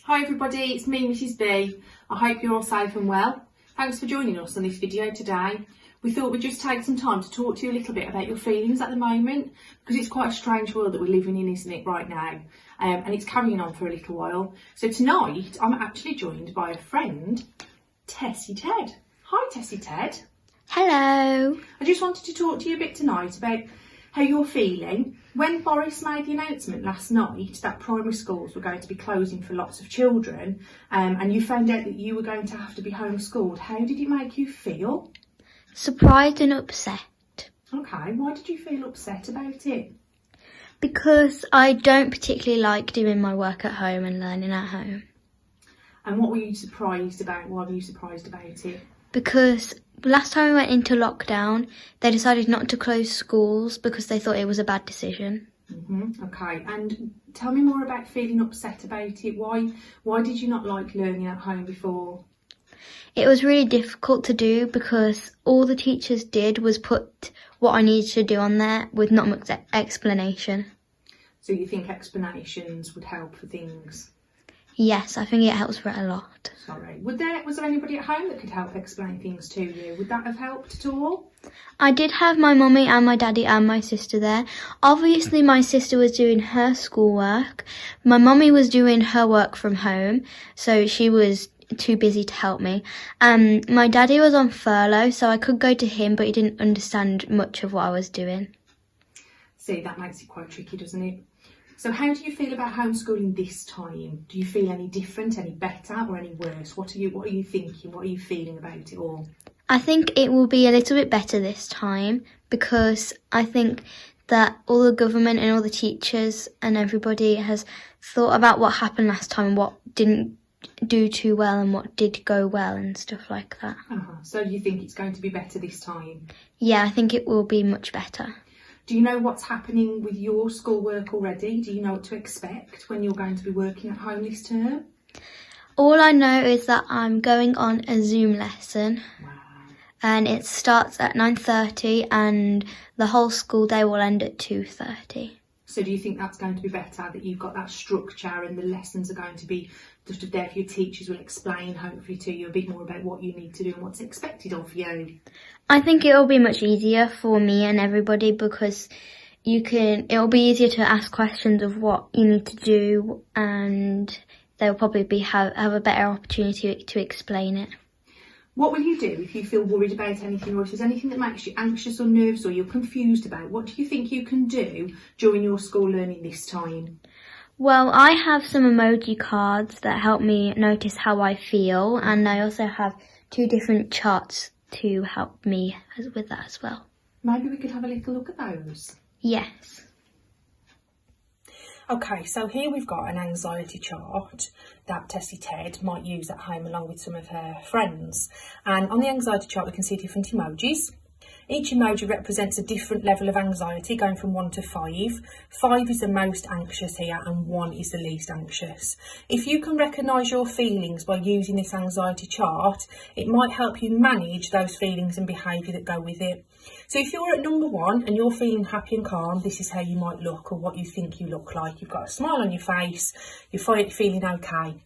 Hi everybody, it's me, Mrs B. I hope you're all safe and well. Thanks for joining us on this video today. We thought we'd just take some time to talk to you a little bit about your feelings at the moment, because it's quite a strange world that we're living in, isn't it, right now? And it's carrying on for a little while. So tonight, I'm actually joined by a friend, Tessie Ted. Hi Tessie Ted. Hello. I just wanted to talk to you a bit tonight about how you're feeling. When Boris made the announcement last night that primary schools were going to be closing for lots of children, and you found out that you were going to have to be homeschooled, how did it make you feel? Surprised and upset. Okay, why did you feel upset about it? Because I don't particularly like doing my work at home and learning at home. And what were you surprised about? Why were you surprised about it? Because last time we went into lockdown, they decided not to close schools because they thought it was a bad decision. Okay, and tell me more about feeling upset about it. Why did you not like learning at home before? It was really difficult to do because all the teachers did was put what I needed to do on there with not much explanation. So you think explanations would help for things? Yes, I think it helps for it a lot. Sorry. Was there anybody at home that could help explain things to you? Would that have helped at all? I did have my mummy and my daddy and my sister there. Obviously, my sister was doing her schoolwork. My mummy was doing her work from home, so she was too busy to help me. My daddy was on furlough, so I could go to him, but he didn't understand much of what I was doing. See, that makes it quite tricky, doesn't it? So how do you feel about homeschooling this time? Do you feel any different, any better or any worse? What are you thinking? What are you feeling about it all? I think it will be a little bit better this time because I think that all the government and all the teachers and everybody has thought about what happened last time and what didn't do too well and what did go well and stuff like that. So you think it's going to be better this time? Yeah, I think it will be much better. Do you know what's happening with your schoolwork already? Do you know what to expect when you're going to be working at home this term? All I know is that I'm going on a Zoom lesson. Wow. And it starts at 9:30 and the whole school day will end at 2:30. So do you think that's going to be better, that you've got that structure and the lessons are going to be just there for your teachers will explain hopefully to you a bit more about what you need to do and what's expected of you? I think it will be much easier for me and everybody because it'll be easier to ask questions of what you need to do and they'll probably have a better opportunity to explain it. What will you do if you feel worried about anything, or if there's anything that makes you anxious or nervous or you're confused about? What do you think you can do during your school learning this time? Well, I have some emoji cards that help me notice how I feel, and I also have 2 different charts to help me with that as well. Maybe we could have a little look at those. Yes. Okay, so here we've got an anxiety chart that Tessie Ted might use at home along with some of her friends. And on the anxiety chart we can see different emojis. Each emoji represents a different level of anxiety, going from 1 to 5. 5 is the most anxious here and 1 is the least anxious. If you can recognise your feelings by using this anxiety chart, it might help you manage those feelings and behaviour that go with it. So if you're at number 1 and you're feeling happy and calm, this is how you might look, or what you think you look like. You've got a smile on your face, you're feeling okay.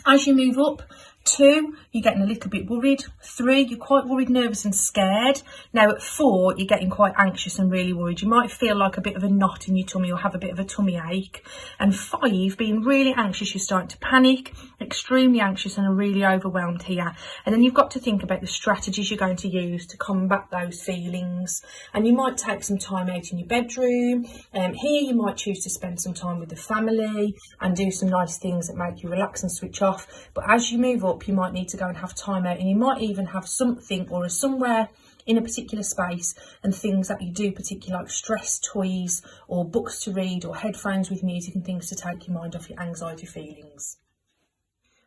As you move up, 2, you're getting a little bit worried. 3, you're quite worried, nervous and scared. Now at 4, you're getting quite anxious and really worried. You might feel like a bit of a knot in your tummy or have a bit of a tummy ache. And 5, being really anxious, you're starting to panic, extremely anxious and are really overwhelmed here. And then you've got to think about the strategies you're going to use to combat those feelings. And you might take some time out in your bedroom. Here you might choose to spend some time with the family and do some nice things that make you relax and switch off. But as you move up, you might need to go and have time out, and you might even have something or somewhere in a particular space and things that you do particularly, like stress toys or books to read or headphones with music and things to take your mind off your anxiety feelings.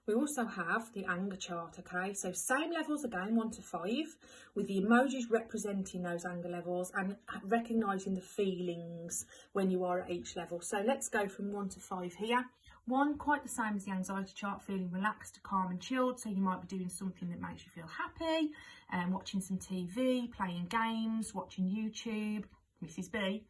We also have the anger chart, okay? So same levels again, 1 to 5, with the emojis representing those anger levels and recognising the feelings when you are at each level. So let's go from 1 to 5 here. 1, quite the same as the anxiety chart, feeling relaxed, calm and chilled. So you might be doing something that makes you feel happy, watching some TV, playing games, watching YouTube, Mrs B,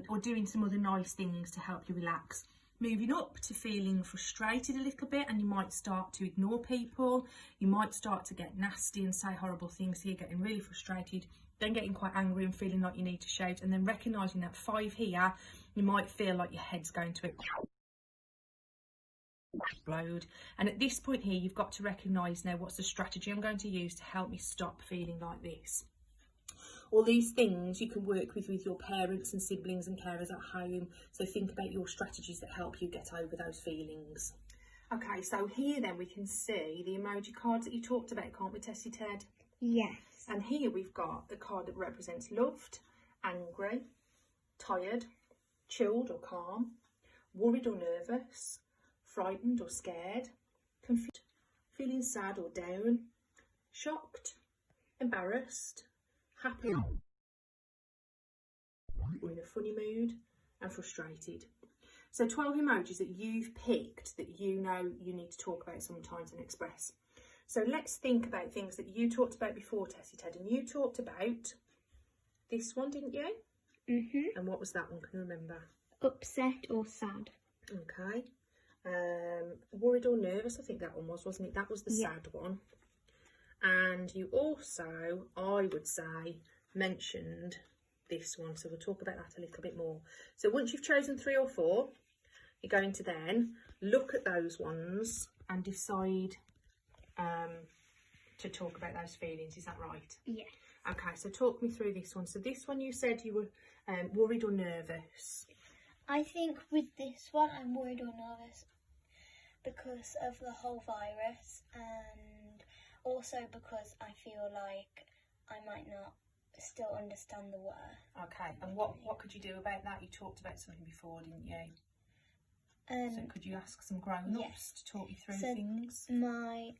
or doing some other nice things to help you relax. Moving up to feeling frustrated a little bit, and you might start to ignore people, you might start to get nasty and say horrible things here, getting really frustrated, then getting quite angry and feeling like you need to shout, and then recognising that 5 here, you might feel like your head's going to explode. And at this point here, you've got to recognise now, what's the strategy I'm going to use to help me stop feeling like this? All these things you can work with your parents and siblings and carers at home. So think about your strategies that help you get over those feelings. Okay, so here then we can see the emoji cards that you talked about, can't we, Tessie Ted? Yes. And here we've got the card that represents loved, angry, tired, chilled or calm, worried or nervous, frightened or scared, confused, feeling sad or down, shocked, embarrassed, happy or in a funny mood, and frustrated. So 12 emojis that you've picked that you know you need to talk about sometimes and express. So let's think about things that you talked about before, Tessie Ted, and you talked about this one, didn't you? Mhm. And what was that one? Can you remember? Upset or sad. Okay. Worried or nervous, I think that one was, wasn't it? That was the sad one. And you also, I would say, mentioned this one, so we'll talk about that a little bit more. So once you've chosen 3 or 4, you're going to then look at those ones and decide to talk about those feelings. Is that right? Yes. Okay, so talk me through this one. So this one, you said you were worried or nervous. I think with this one I'm worried or nervous because of the whole virus, and also because I feel like I might not still understand the word. Okay, and what could you do about that? You talked about something before, didn't you? So could you ask some grown-ups to talk you through things? My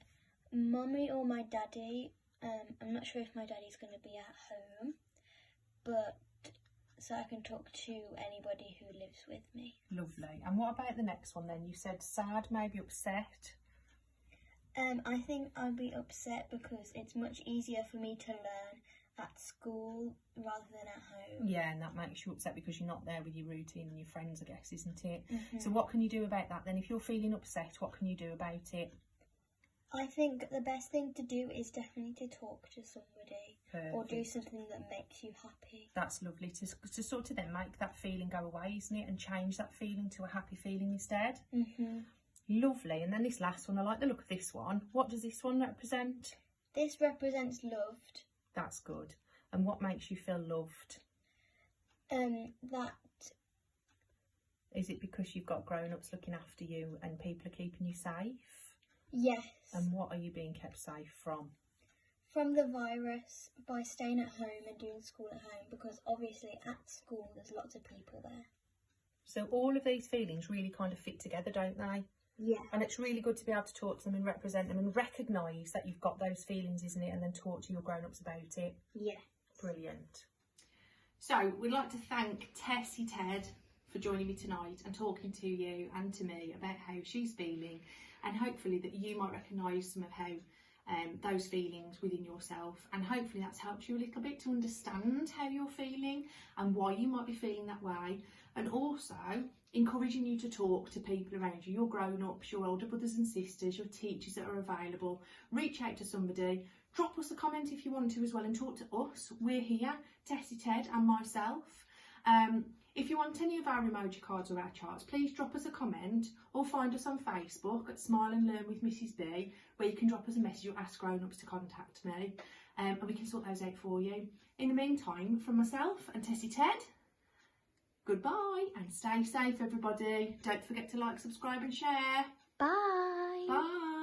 mummy or my daddy, I'm not sure if my daddy's going to be at home, but so I can talk to anybody who lives with me. Lovely. And what about the next one then? You said sad, maybe upset. I think I'll be upset because it's much easier for me to learn at school rather than at home. Yeah, and that makes you upset because you're not there with your routine and your friends, I guess, isn't it? Mm-hmm. So what can you do about that then? If you're feeling upset, what can you do about it? I think the best thing to do is definitely to talk to somebody. Perfect. Or do something that makes you happy. That's lovely, to sort of then make that feeling go away, isn't it? And change that feeling to a happy feeling instead. Mm-hmm. Lovely. And then this last one, I like the look of this one. What does this one represent? This represents loved. That's good. And what makes you feel loved? That... Is it because you've got grown-ups looking after you and people are keeping you safe? Yes. And what are you being kept safe from? From the virus, by staying at home and doing school at home, because obviously at school there's lots of people there. So all of these feelings really kind of fit together, don't they? Yeah. And it's really good to be able to talk to them and represent them and recognise that you've got those feelings, isn't it? And then talk to your grown-ups about it. Yeah. Brilliant. So we'd like to thank Tessie Ted for joining me tonight and talking to you and to me about how she's feeling, and hopefully that you might recognise some of how those feelings within yourself, and hopefully that's helped you a little bit to understand how you're feeling and why you might be feeling that way, and also encouraging you to talk to people around you, your grown-ups, your older brothers and sisters, your teachers that are available. Reach out to somebody, drop us a comment if you want to as well, and talk to us. We're here, Tessie Ted and myself. If you want any of our emoji cards or our charts, please drop us a comment or find us on Facebook at Smile and Learn with Mrs B, where you can drop us a message or ask grown-ups to contact me, and we can sort those out for you. In the meantime, from myself and Tessie Ted, goodbye and stay safe, everybody. Don't forget to like, subscribe and share. Bye. Bye.